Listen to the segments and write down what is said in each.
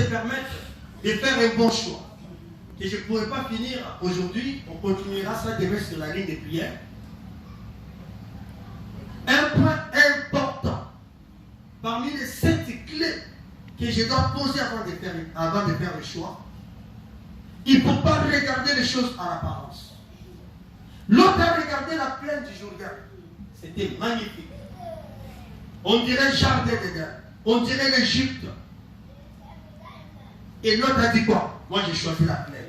permettre de faire un bon choix. Et je ne pourrais pas finir aujourd'hui, on continuera ça demain sur la ligne de prière. Un point important, parmi les 7 clés que je dois poser avant de faire le choix, il ne faut pas regarder les choses à l'apparence. L'autre a regardé la plaine du Jourdain. C'était magnifique. On dirait Jardin d'Éden. On dirait l'Égypte. Et l'autre a dit quoi? Moi j'ai choisi la plaine.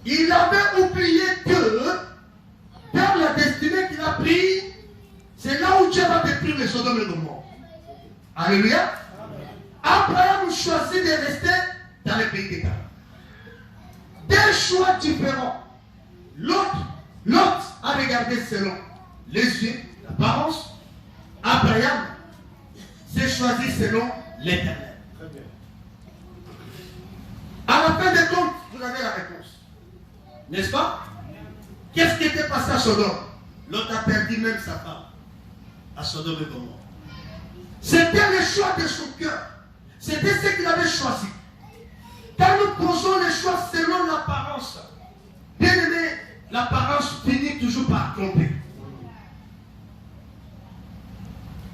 Il avait oublié que dans la destinée qu'il a prise, c'est là où Dieu va détruire les Sodome et Gomorrhe. Alléluia. Abraham choisit de rester dans le pays des Canaan. Des choix différents. L'autre a regardé selon les yeux, l'apparence. Abraham s'est choisi selon l'Éternel. À la fin des comptes, vous avez la réponse. N'est-ce pas? Qu'est-ce qui était passé à Sodome? L'autre a perdu même sa femme à Sodome et Gomorrhe. C'était le choix de son cœur. C'était ce qu'il avait choisi. Quand nous posons les choix selon l'apparence, bien aimé, l'apparence finit toujours par tromper.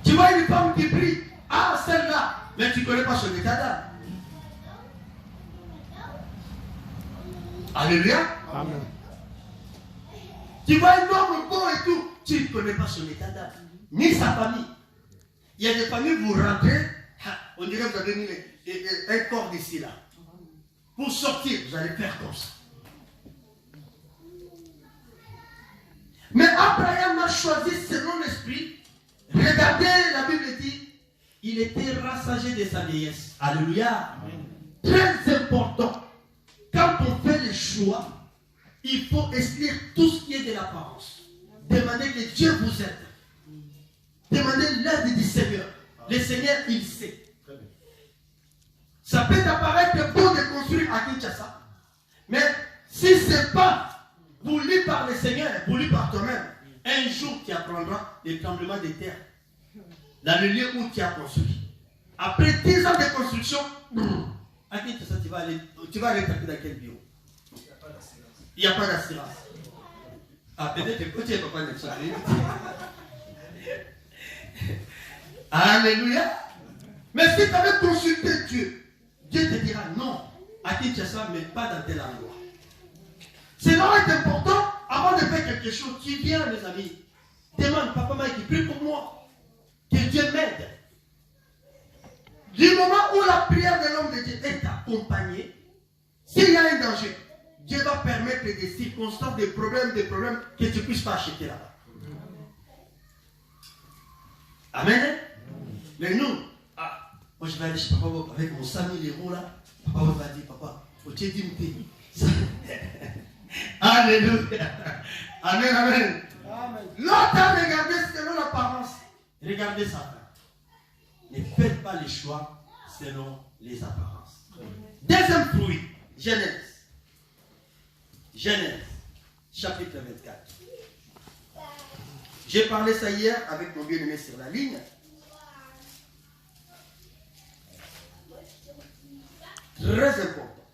Tu vois une femme qui brille, ah celle-là, mais tu ne connais pas son état d'âme. Alléluia. Amen. Tu vois un homme beau et tout, tu ne connais pas son état d'âme, ni sa famille. Il y a des familles, vous rentrez, on dirait que vous avez mis un corps d'ici là. Pour sortir, vous allez faire comme ça. Mais Abraham a choisi selon l'esprit. Regardez, la Bible dit, il était rassasié de sa vieillesse. Alléluia. Très important. Quand on fait les choix, il faut exclure tout ce qui est de l'apparence. Demandez que Dieu vous aide. Demandez l'aide du Seigneur. Le Seigneur, il sait. Ça peut t'apparaître beau de construire à Kinshasa. Mais si ce n'est pas voulu par le Seigneur, voulu par toi-même, un jour tu apprendras les tremblements de terre dans le lieu où tu as construit. Après 10 ans de construction, à Kinshasa, tu vas aller taper dans quel bureau? Il n'y a pas d'assurance. Ah, peut-être que tu n'es pas de ça. Alléluia. Mais si tu avais consulté Dieu, Dieu te dira non, à Kinshasa, mais pas dans tel endroit. Cela est important. Avant de faire quelque chose, tu viens, mes amis. Demande, papa Mike, prie pour moi. Que Dieu m'aide. Du moment où la prière de l'homme de Dieu est accompagnée, s'il y a un danger, Dieu va permettre des circonstances, des problèmes, que tu ne puisses pas acheter là-bas. Amen. Mais nous, moi je vais aller chez papa avec mon 100 000 euros là. Papa va dire, papa, faut que tu aies dit. Alléluia. Amen, amen. L'autre a regardé selon l'apparence. Regardez sa fin. Ne faites pas les choix selon les apparences. Deuxième fruit, Genèse. Genèse, chapitre 24. J'ai parlé ça hier avec mon bien-aimé sur la ligne. Très important.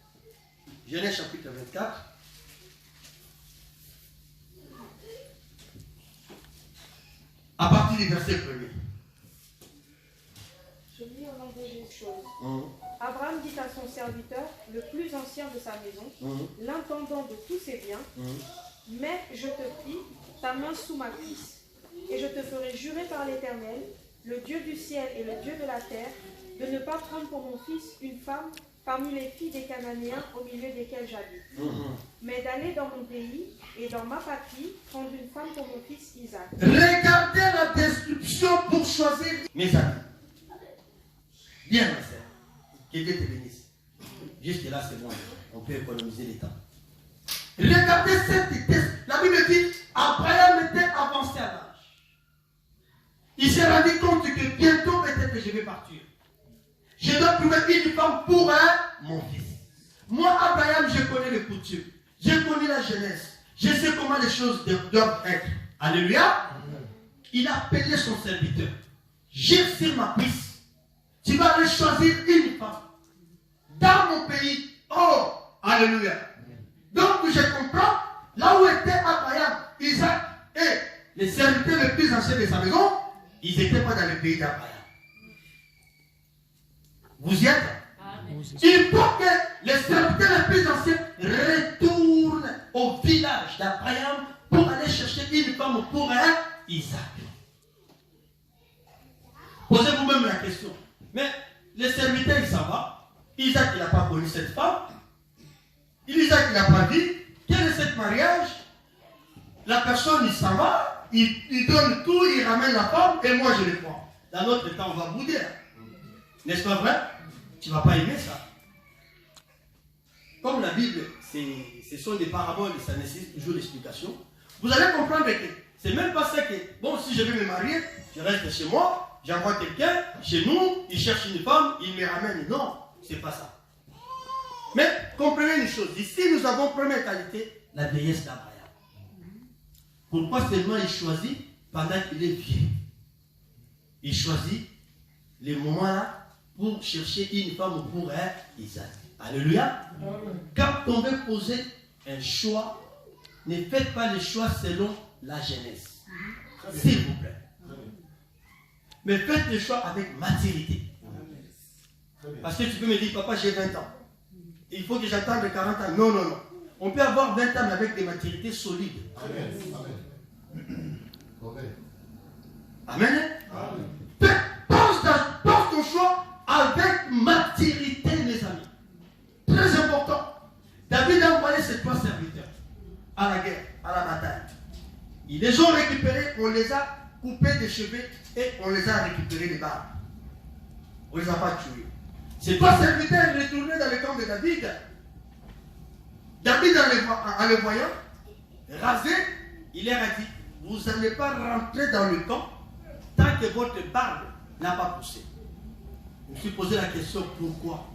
Genèse chapitre 24. À partir du verset 1er. Je lis au nom de choses. Abraham dit à son serviteur, le plus ancien de sa maison, l'intendant de tous ses biens, mais je te prie, ta main sous ma cuisse, et je te ferai jurer par l'Éternel, le Dieu du ciel et le Dieu de la terre, de ne pas prendre pour mon fils une femme parmi les filles des Cananéens au milieu desquels j'habite, mais d'aller dans mon pays et dans ma patrie prendre une femme pour mon fils Isaac. Regardez la description pour choisir. Mes amis, bien ma sœur, que Dieu te bénisse. Jusque là c'est bon, on peut économiser les temps. Regardez cette test. La Bible dit, Abraham était avancé à l'âge. Il s'est rendu compte que bientôt peut-être que je vais partir. Je dois trouver une femme pour mon fils. Moi, Abraham, je connais les coutumes. Je connais la jeunesse. Je sais comment les choses doivent être. Alléluia. Il a appelé son serviteur. Jette sur ma cuisse. Tu vas aller choisir une femme. Alléluia. Donc je comprends, là où était Abraham, Isaac et les serviteurs les plus anciens de sa maison, ils n'étaient pas dans le pays d'Abraham. Vous y êtes? Il faut que les serviteurs les plus anciens retournent au village d'Abraham pour aller chercher une femme pour Isaac. Posez vous-même la question. Mais les serviteurs, ils s'en vont. Isaac, il n'a pas connu cette femme. Isaac, il n'a pas dit. Quel est ce mariage? La personne, il s'en va. Il donne tout, il ramène la femme et moi, je le prends. Dans notre temps, on va bouder. N'est-ce pas vrai? Tu ne vas pas aimer ça. Comme la Bible, ce sont des paraboles et ça nécessite toujours l'explication. Vous allez comprendre que c'est même pas ça que, bon, si je vais me marier, je reste chez moi, j'envoie quelqu'un chez nous, il cherche une femme, il me ramène. Non, c'est pas ça. Mais comprenez une chose, ici nous avons première qualité, la vieillesse d'Abraham. Pourquoi seulement il choisit pendant qu'il est vieux? Il choisit les moments-là pour chercher une femme pour Isaac. Alléluia. Quand on veut poser un choix, ne faites pas le choix selon la jeunesse. S'il vous plaît. Mais faites le choix avec maturité. Parce que tu peux me dire, papa, j'ai 20 ans. Il faut que j'attende 40 ans. Non, non, non. On peut avoir 20 ans avec des maturités solides. Amen. Amen. Pense ton choix avec maturité, mes amis. Très important. David a envoyé ses 3 serviteurs à la guerre, à la bataille. Ils les ont récupérés, on les a coupés des cheveux et on les a récupérés des barbes. On ne les a pas tués. Ces 3 serviteurs retournés dans le camp de David. David, en le voyant, rasé, il leur a dit, vous n'allez pas rentrer dans le camp tant que votre barbe n'a pas poussé. Je me suis posé la question, pourquoi?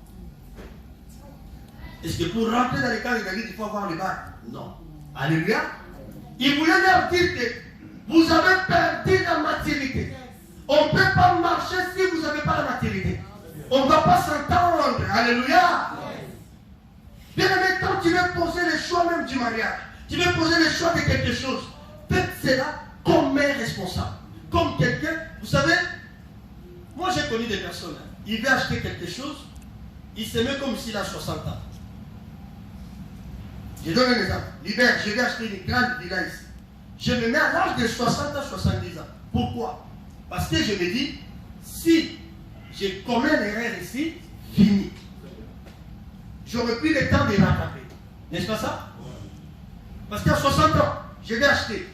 Est-ce que pour rentrer dans le camp de David, il faut avoir le barbe? Non. Alléluia. Il voulait leur dire que vous avez perdu la maturité. On ne peut pas marcher si vous n'avez pas la maturité. On ne va pas s'entendre. Alléluia. Bien aimé, quand tu veux poser le choix même du mariage, tu veux poser le choix de quelque chose, faites cela comme mère responsable. Comme quelqu'un, vous savez, moi j'ai connu des personnes, il veut acheter quelque chose, il se met comme s'il a 60 ans. Je donne un exemple. L'hiver, je vais acheter une grande villa ici. Je me mets à l'âge de 60 à 70 ans. Pourquoi? Parce que je me dis, si je commets une erreur ici, fini. J'aurai plus le temps de rattraper. N'est-ce pas ça? Parce qu'à 60 ans, je vais acheter.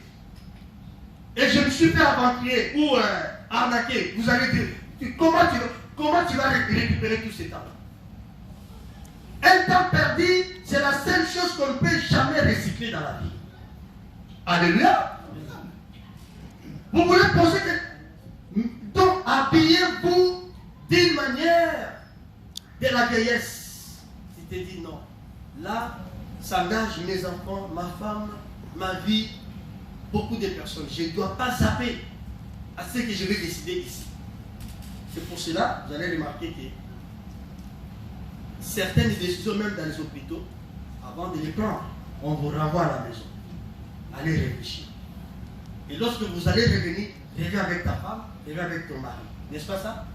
Et je me suis fait aventurier ou arnaquer. Vous allez dire, comment tu vas récupérer tout ce temps-là? Un temps perdu, c'est la seule chose qu'on ne peut jamais recycler dans la vie. Alléluia. Vous voulez penser que... Donc, habillez-vous d'une manière de la vieillesse. Si tu te dis non, là, ça engage mes enfants, ma femme, ma vie, beaucoup de personnes. Je ne dois pas zapper à ce que je vais décider ici. C'est pour cela, vous allez remarquer que certaines décisions, même dans les hôpitaux, avant de les prendre, on vous renvoie à la maison. Allez réfléchir. Et lorsque vous allez revenir, reviens avec ta femme, reviens avec ton mari. N'est-ce pas ça?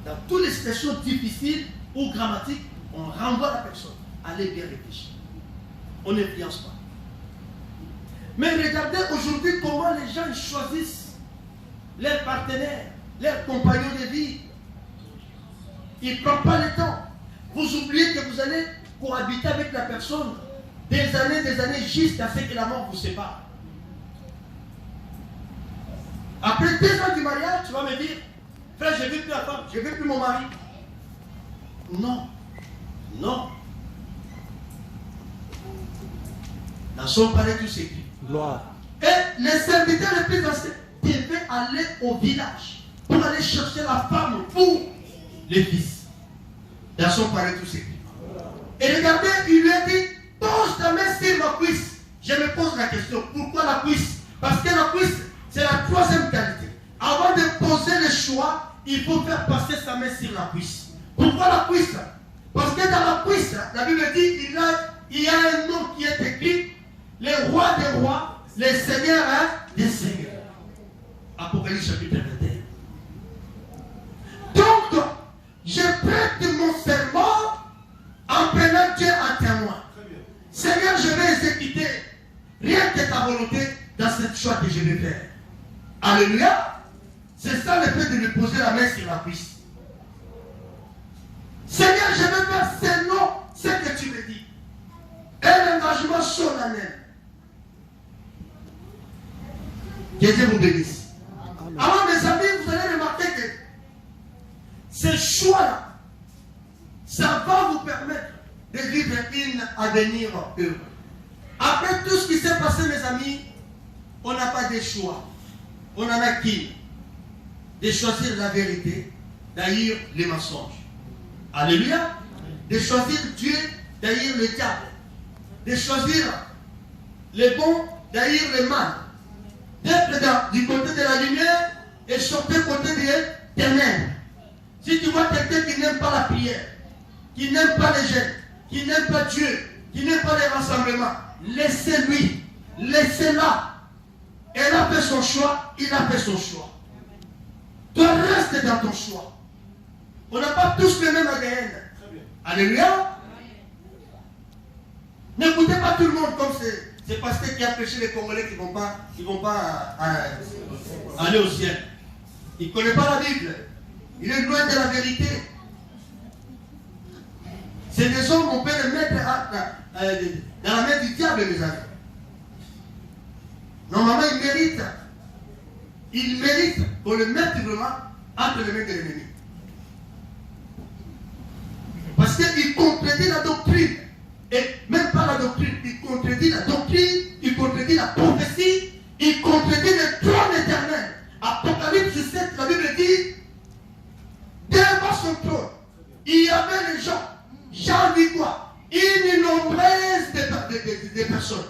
Dans toutes les situations difficiles ou grammatiques, on renvoie la personne. Allez bien réfléchir. On n'influence pas. Mais regardez aujourd'hui comment les gens choisissent leurs partenaires, leurs compagnons de vie. Ils ne prennent pas le temps. Vous oubliez que vous allez cohabiter avec la personne des années jusqu'à ce que la mort vous sépare. Après 2 ans du mariage, tu vas me dire, frère, je ne veux plus la femme, je ne veux plus mon mari. Non. Non. Dans son palais, tout s'écrit. Gloire. Et les serviteurs les plus anciens devaient aller au village pour aller chercher la femme pour les fils. Dans son palais, tout s'écrit. Et regardez, il lui a dit, pose ta main sur ma cuisse. Je me pose la question, pourquoi la cuisse? Parce que la cuisse, c'est la 3e qualité. Avant de poser le choix, il faut faire passer sa main sur la cuisse. Pourquoi la cuisse? Parce que dans la cuisse, la Bible dit il y a un nom qui est écrit, les rois des rois, les seigneurs des seigneurs. Apocalypse chapitre 21. Donc, je prête mon serment en prenant Dieu à témoin. Seigneur, je vais exécuter rien que ta volonté dans cette choix que je vais faire. Alléluia. C'est ça le fait de lui poser la main sur la cuisse. Seigneur, je vais faire selon ce que tu me dis. Un engagement solennel. Que Dieu vous bénisse. Alors mes amis, vous allez remarquer que ce choix-là, ça va vous permettre de vivre un avenir heureux. Après tout ce qui s'est passé, mes amis, on n'a pas de choix. On en a qui? De choisir la vérité, d'haïr les mensonges. Alléluia. De choisir Dieu, d'haïr le diable. De choisir les bons, d'haïr le mal. D'être du côté de la lumière et sortir du côté des ténèbres. Si tu vois quelqu'un qui n'aime pas la prière, qui n'aime pas les jeûnes, qui n'aime pas Dieu, qui n'aime pas les rassemblements, laissez-lui, laissez-la. Elle a fait son choix, il a fait son choix. Toi, reste dans ton choix. On n'a pas tous le même ADN. Alléluia. N'écoutez pas tout le monde comme c'est pasteur qui a prêché les Congolais qui ne vont pas aller au ciel. Il ne connaît pas la Bible. Il est loin de la vérité. C'est des hommes qu'on peut les mettre dans la main du diable, mes amis. Normalement, il mérite qu'on le mette vraiment entre les mains de l'ennemi. Parce qu'il contredit la doctrine. Et même pas la doctrine, il contredit la doctrine, il contredit la prophétie, il contredit le trône éternel. Apocalypse 7, la Bible dit, devant son trône, il y avait les gens, Jean dit quoi? Une nombreuse de personnes,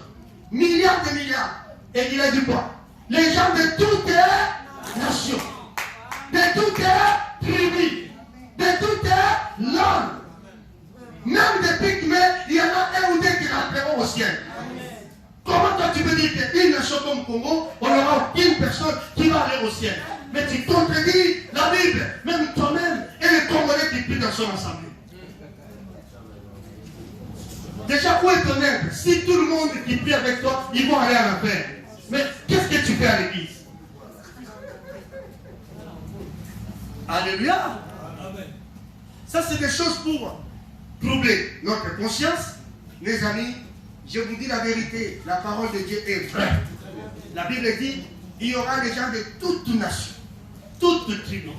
milliards de milliards. Et il a dit quoi? Les gens de toutes les nations, de toutes les tribus, de toutes les langues. Même des pygmées, il y en a un ou deux qui rentreront au ciel. Comment toi tu peux dire qu'une nation comme Congo, on n'aura aucune personne qui va aller au ciel? Mais tu contredis la Bible, même toi-même et les Congolais qui prient dans son assemblée. Déjà, où est ton aide? Si tout le monde qui prie avec toi, ils vont aller à l'enfer. Mais qu'est-ce que tu fais à l'église? Alléluia. Ça, c'est des choses pour troubler notre conscience. Mes amis, je vous dis la vérité, la parole de Dieu est vraie. La Bible dit, il y aura des gens de toutes nations, toutes tribus.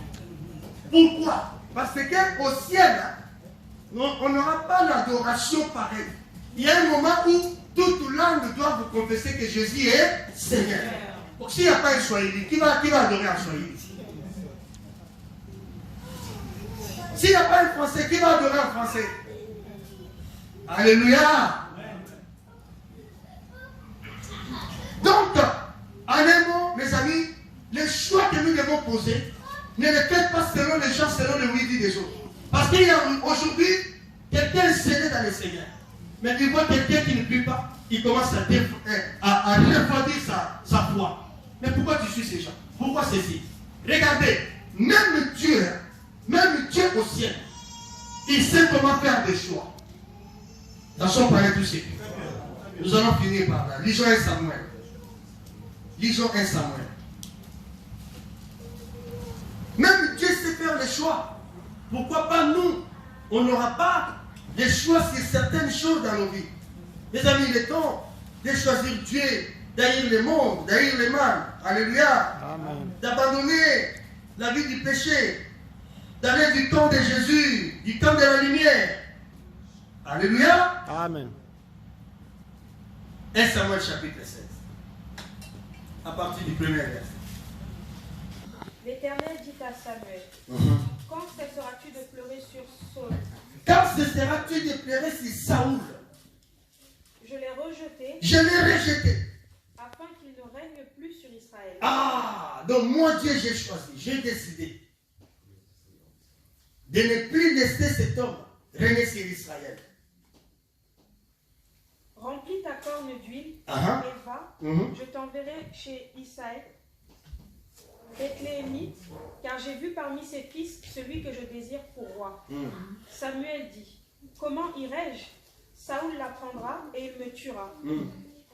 Pourquoi? Parce qu'au ciel, on n'aura pas l'adoration pareille. Il y a un moment où toute langue doit vous confesser que Jésus est Seigneur. Donc s'il n'y a pas un Swahili, qui va adorer un Swahili? S'il n'y a pas un Français, qui va adorer un Français? Alléluia. Donc, en un mot, mes amis, les choix que nous devons poser, ne les faites pas selon les gens, selon le oui-dit des autres. Parce qu'il y a aujourd'hui, quelqu'un est scellé dans le Seigneur. Mais il voit quelqu'un qui ne prie pas, il commence à refroidir sa foi. Mais pourquoi tu suis ces gens? Pourquoi ceci? Regardez, même Dieu au ciel, il sait comment faire des choix. Dans son palais tout ce nous allons finir par là. Lisons 1 Samuel. Lisons 1 Samuel. Même Dieu sait faire les choix. Pourquoi pas nous? On n'aura pas des choix sur certaines choses dans nos vies. Mes amis, il est temps de choisir Dieu, d'haïr le monde, d'haïr le mal. Alléluia. D'abandonner la vie du péché, d'aller du temps de Jésus, du temps de la lumière. Alléluia. Amen. 1 Samuel chapitre 16. À partir du premier verset. L'Éternel dit à Samuel, quand cesseras-tu de pleurer sur Saul? Quand cesseras-tu de pleurer sur Saoul? Je l'ai rejeté. Je l'ai rejeté. Afin qu'il ne règne plus sur Israël. Ah, donc moi Dieu j'ai choisi, j'ai décidé de ne plus laisser cet homme régner sur Israël. Remplis ta corne d'huile et va, je t'enverrai chez Isaïe, Bethléemite, car j'ai vu parmi ses fils celui que je désire pour roi. Samuel dit, comment irai-je? Saoul l'apprendra et il me tuera.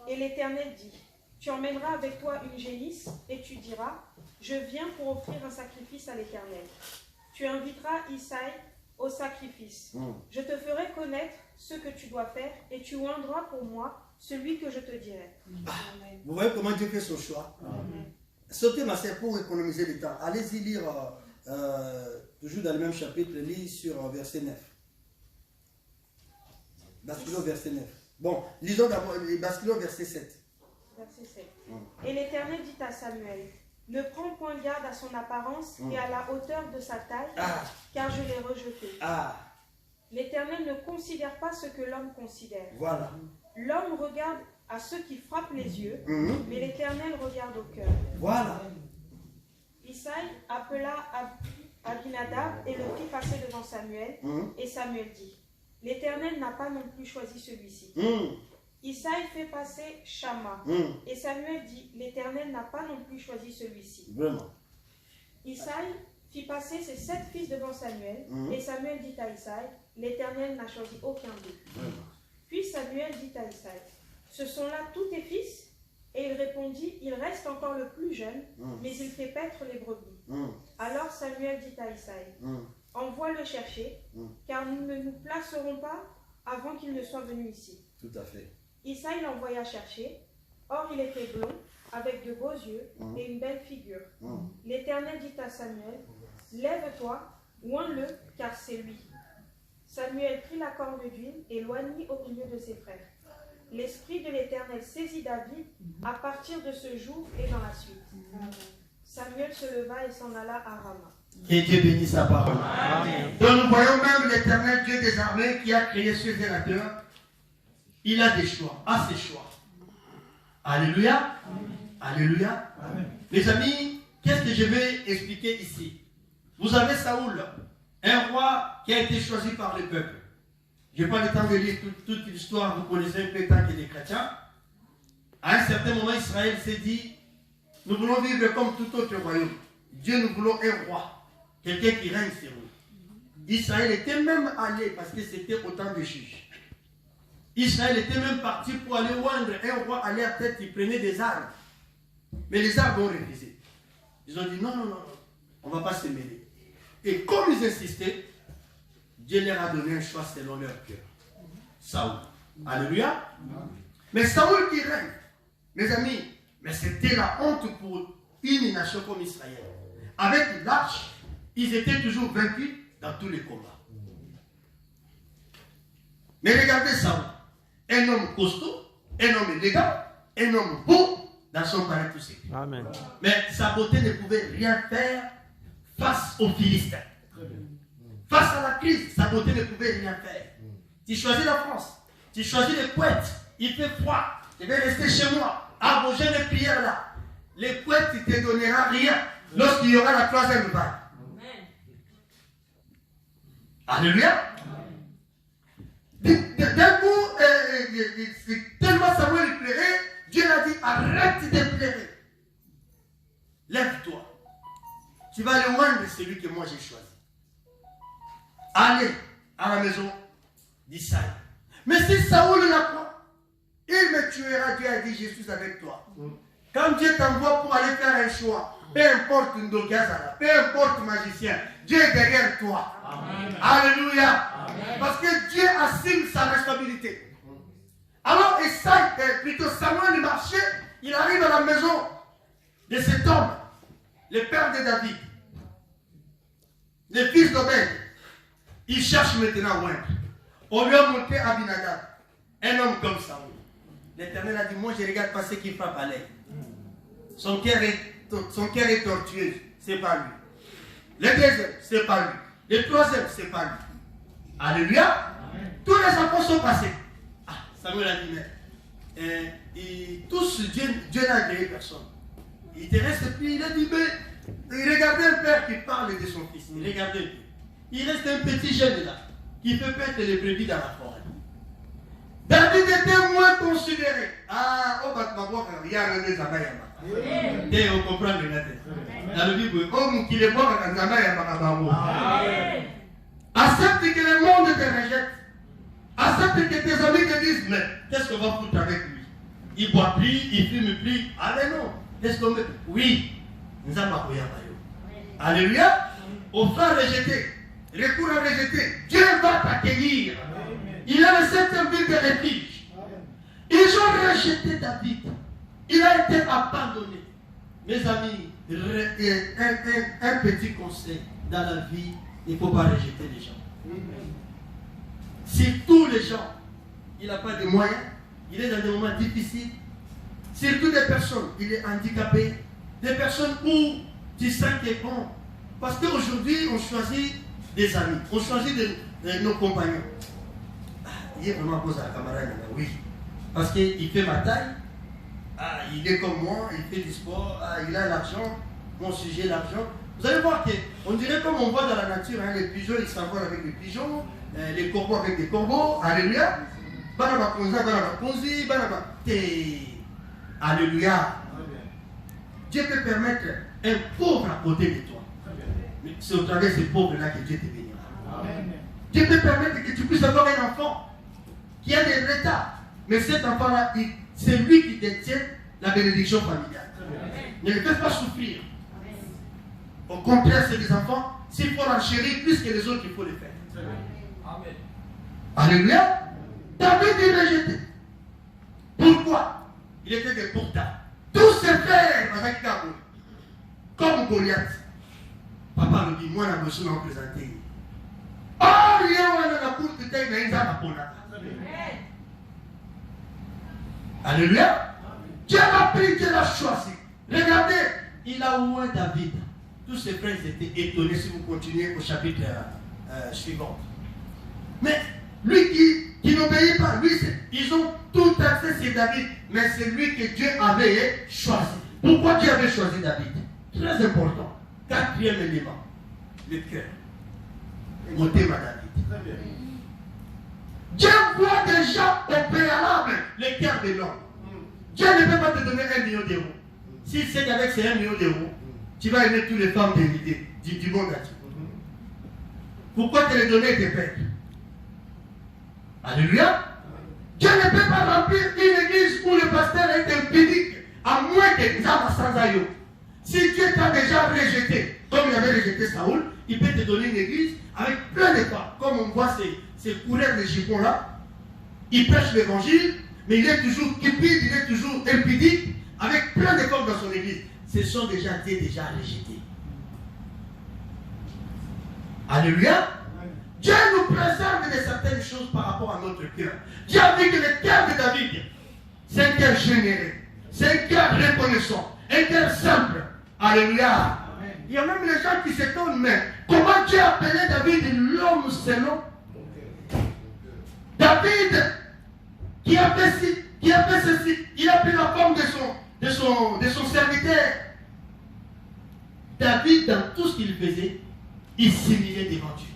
Et l'Éternel dit, tu emmèneras avec toi une génisse et tu diras, je viens pour offrir un sacrifice à l'Éternel. Tu inviteras Isaïe au sacrifice. Je te ferai connaître ce que tu dois faire et tu oindras pour moi celui que je te dirai. Vous voyez comment Dieu fait son choix. Sautez ma sœur pour économiser le temps. Allez-y lire, toujours dans le même chapitre, lis sur verset 9. Basculons au verset 9. Bon, lisons d'abord, basculons au verset 7. Verset 7. Et l'Éternel dit à Samuel, ne prends point garde à son apparence et à la hauteur de sa taille, car je l'ai rejeté. L'Éternel ne considère pas ce que l'homme considère. Voilà. L'homme regarde à ceux qui frappent les yeux, mais l'Éternel regarde au cœur. Voilà. Isaïe appela Abinadab et le fit passer devant Samuel, et Samuel dit, l'Éternel n'a pas non plus choisi celui-ci. Isaïe fait passer Shama, et Samuel dit, l'Éternel n'a pas non plus choisi celui-ci. Vraiment. Isaïe fit passer ses 7 fils devant Samuel, et Samuel dit à Isaïe, l'Éternel n'a choisi aucun d'eux. Puis Samuel dit à Isaïe, ce sont là tous tes fils? Et il répondit, il reste encore le plus jeune, mais il fait paître les brebis. Alors Samuel dit à Isaïe, envoie le chercher, car nous ne nous placerons pas avant qu'il ne soit venu ici. Tout à fait. Isaïe l'envoya chercher. Or il était blond, avec de beaux yeux et une belle figure. L'Éternel dit à Samuel, lève-toi, oins-le, car c'est lui. Samuel prit la corne d'huile et l'oignit au milieu de ses frères. L'Esprit de l'Éternel saisit David à partir de ce jour et dans la suite. Samuel se leva et s'en alla à Rama. Que Dieu bénisse sa parole. Amen. Donc nous voyons même l'Éternel Dieu des armées qui a créé cieux et la terre. Il a des choix, a ses choix. Alléluia. Alléluia. Amen. Mes amis, qu'est-ce que je vais expliquer ici? Vous avez Saoul, un roi qui a été choisi par le peuple. Je n'ai pas le temps de lire toute l'histoire, vous connaissez un peu tant que des chrétiens. À un certain moment, Israël s'est dit, nous voulons vivre comme tout autre royaume. Dieu, nous voulons un roi, quelqu'un qui règne sur nous. Israël était même allé, parce que c'était au temps des juges. Israël était même parti pour aller oindre un roi à leur tête, il prenait des armes. Mais les armes ont refusé. Ils ont dit non, non, non, on ne va pas se mêler. Et comme ils insistaient, Dieu leur a donné un choix selon leur cœur. Saoul. Alléluia. Mais Saoul qui règne, mes amis, mais c'était la honte pour une nation comme Israël. Avec l'arche, ils étaient toujours vaincus dans tous les combats. Mais regardez Saoul. Un homme costaud, un homme élégant, un homme beau dans son palais tout seul. Amen. Mais sa beauté ne pouvait rien faire face aux Philistins. Face à la crise, sa beauté ne pouvait rien faire. Tu choisis la France, tu choisis les poètes, il fait froid, je vais rester chez moi, à vos jeunes prières là. Les poètes ne te donneront rien lorsqu'il y aura la troisième vague. Alléluia. D'un coup, tellement Samuel lui plairait, Dieu l'a dit, arrête de pleurer. Lève-toi. Tu vas aller loin de celui que moi j'ai choisi. Allez à la maison d'Isaïe. Mais si Saoul l'a croit, il me tuera. Dieu a dit, je suis avec toi. Quand Dieu t'envoie pour aller faire un choix, peu importe Ndogazala, peu importe magicien, Dieu est derrière toi. Amen. Alléluia. Amen. Parce que Dieu assume sa responsabilité. Alors plutôt Samuel marchait, il arrive à la maison de cet homme, le père de David, le fils d'Obed. Il cherche maintenant à oindre. On lui a montré Abinadab, un homme comme Saoul. L'Éternel a dit, moi je regarde pas ce qu'il frappe à l'œil. Son cœur est tortueux, c'est pas lui. Le deuxième, c'est pas lui. Le troisième, c'est pas lui. Alléluia. Amen. Tous les enfants sont passés. Ah, Samuel a dit, mais tous, Dieu n'a créé personne. Il te reste plus, il a dit, mais il regardait un père qui parle de son fils. Il regardait. Il reste un petit jeune là, qui fait perdre les brebis dans la forêt. David était moins considéré. Ah, on va te voir, il y a un des abayama. Et on comprend le matin. Dans le Bible, homme qui les voit dans Abayama. Accepte que le monde te rejette. Accepte que tes amis te disent, mais qu'est-ce qu'on va foutre avec lui? Il boit plus, il fume plus. Allez non. Qu'est-ce qu'on met? Oui. Nous avons appris à Bayo. Alléluia. Aux frères rejetés, les courants rejetés, Dieu va t'accueillir. Il a laissé un ville de refuge. Ils ont rejeté David. Il a été abandonné. Mes amis, un petit conseil dans la vie, il ne faut pas rejeter les gens. Si tous les gens, il n'a pas de moyens, il est dans des moments difficiles, surtout des personnes, il est handicapé, des personnes où tu sens qu'il est bon. Parce qu'aujourd'hui, on choisit des amis, on choisit nos compagnons. Il est vraiment posé à la camarade, oui. Parce qu'il fait ma taille, il est comme moi, il fait du sport, il a l'argent, mon sujet l'argent. Vous allez voir qu'on dirait comme on voit dans la nature, hein, les pigeons ils s'envolent avec les pigeons, les corbeaux avec des corbeaux, alléluia. Alléluia. Dieu peut permettre un pauvre à côté de toi. C'est au travers de ces pauvres-là que Dieu te bénira. Dieu peut permettre que tu puisses avoir un enfant qui a des retards. Mais cet enfant-là, c'est lui qui détient la bénédiction familiale. Ne le fais pas souffrir. Au contraire, c'est des enfants, s'il faut l'enchérir plus que les autres, il faut le faire. Amen. Alléluia. David est rejeté. Pourquoi? Il était des pourtant. Tous ses frères, comme Goliath. Papa nous dit, moi, la notion m'a présenté. Oh, il y a la cour de taille, mais il y a la polata. Alléluia. Dieu l'a pris, Dieu l'a choisi. Regardez, il a oint David. Tous ses frères étaient étonnés si vous continuez au chapitre suivant. Mais lui qui n'obéit pas, lui, ils ont tout axé sur David, mais c'est lui que Dieu avait choisi. Pourquoi Dieu avait choisi David? Très important. Quatrième élément, le cœur. Montez ma David. Dieu voit déjà au préalable le cœur de l'homme. Dieu ne peut pas te donner 1 million d'euros. S'il sait qu'avec ces 1 million d'euros, tu vas aimer toutes les femmes du monde entier. Pourquoi te les donner et te perdre? Alléluia. Dieu ne peut pas remplir une église où le pasteur est impudique, à moins que Zama Sanzayo. Si Dieu t'a déjà rejeté, comme il avait rejeté Saoul, il peut te donner une église avec plein de femmes. Comme on voit ces coureurs de jupons là, il prêche l'évangile, mais il est toujours cupide, il est toujours impudique, avec plein de femmes dans son église. Ce sont déjà rejetés. Alléluia. Dieu nous préserve de certaines choses par rapport à notre cœur. Dieu a dit que le cœur de David, c'est un cœur généreux, c'est un cœur reconnaissant, un cœur simple. Alléluia. Il y a même les gens qui s'étonnent, mais comment Dieu a appelé David l'homme selon? David, qui a fait ceci, il a pris la forme de son serviteur. David, dans tout ce qu'il faisait, il s'humiliait devant Dieu.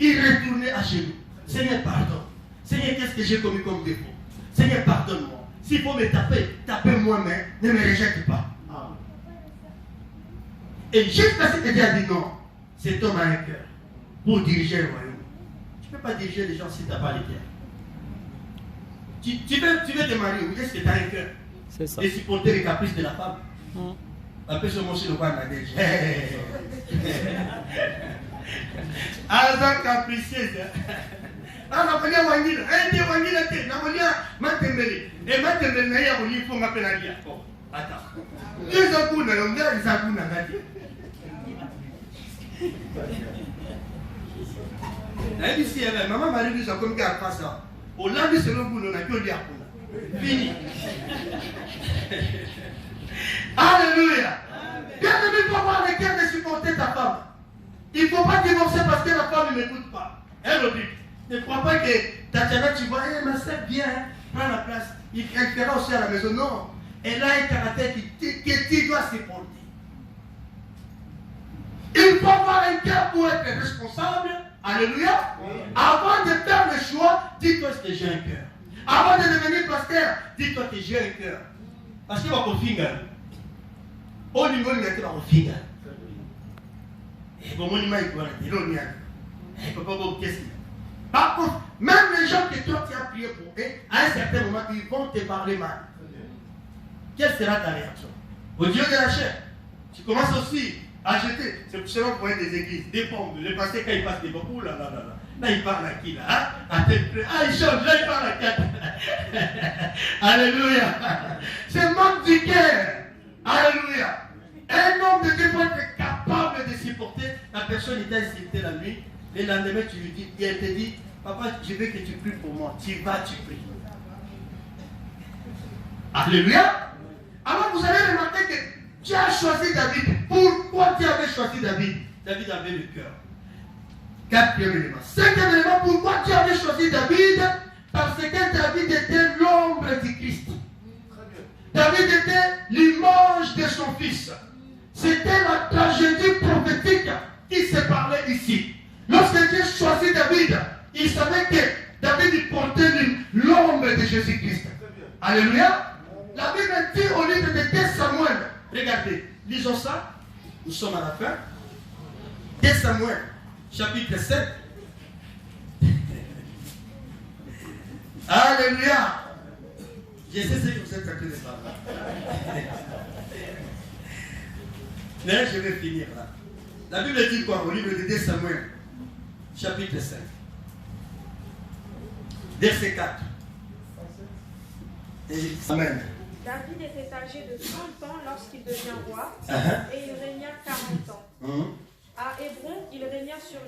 Il retournait à genoux. Seigneur, pardon. Seigneur, qu'est-ce que j'ai commis comme défaut? Seigneur, pardonne-moi. S'il faut me taper, tapez-moi, mais ne me rejette pas. Et jusqu'à ce que Dieu a dit non, cet homme a un cœur pour diriger le royaume. Tu ne peux pas diriger les gens si tu n'as pas le cœur. Tu veux te marier, oui, est-ce que tu as un cœur? C'est ça. Et supporter les caprices de la femme. Après ce mot, c'est le point de la neige. Alors, capricieuse. Ah, on va venir Wangil. On va venir Matembele. Et Matembele, il faut m'appeler la vie. Attends. Deux ans pour nous, ils ont maman Marie nous a comme qu'à faire ça. Au lundi, selon vous, on a que lire pour fini. Alléluia. Bien aimé, pour avoir le cœur de supporter ta femme. Il ne faut pas divorcer parce que la femme ne m'écoute pas. Elle le dit. Ne crois pas que Tatiana, tu vois, ma soeur, viens, prends la place. Elle fera aussi à la maison. Non. Elle a un caractère que tu dois supporter. Il faut avoir un cœur pour être responsable Alléluia. Avant de faire le choix, dis-toi que j'ai un cœur. Avant de devenir pasteur, dis-toi que j'ai un cœur. Parce qu'il va confier. Au niveau de la confier. Et pour mon image, il va dire, par contre, même les gens que toi tu as prié pour eux, à un certain moment, ils vont te parler mal. Quelle sera ta réaction? Au Dieu de la chair, tu commences aussi à jeter. C'est pour cela qu'on voit des églises, des pommes, les pasteurs quand ils passent des beaucoup, là, il parle à qui là, hein? Il change, là il parle à quatre. Alléluia. C'est le manque du cœur. Alléluia. Un homme de Dieu peut être capable de supporter la personne qui t'a insulté la nuit. Le lendemain, tu lui dis, elle te dit, papa, je veux que tu pries pour moi. Tu vas, tu pries. Alléluia. Alors vous allez remarquer que tu as choisi David. Pourquoi tu avais choisi David? David avait le cœur. Quatrième élément. Cinquième élément, pourquoi tu avais choisi David? Parce que David était l'ombre du Christ. David était l'image de son fils. C'était la tragédie prophétique qui se parlait ici. Lorsque Dieu choisit David, il savait que David portait l'ombre de Jésus-Christ. Alléluia. La Bible dit au livre de 2 Samuel, regardez, lisons ça, nous sommes à la fin. 2 Samuel, chapitre 7. Alléluia. Je sais ce que vous êtes en train de parler. Mais je vais finir là. La Bible dit quoi au livre de 2 Samuel, chapitre 5, verset 4. Amen. David était âgé de 30 ans lorsqu'il devient roi, et il régna 40 ans. À Hébron, il régna sur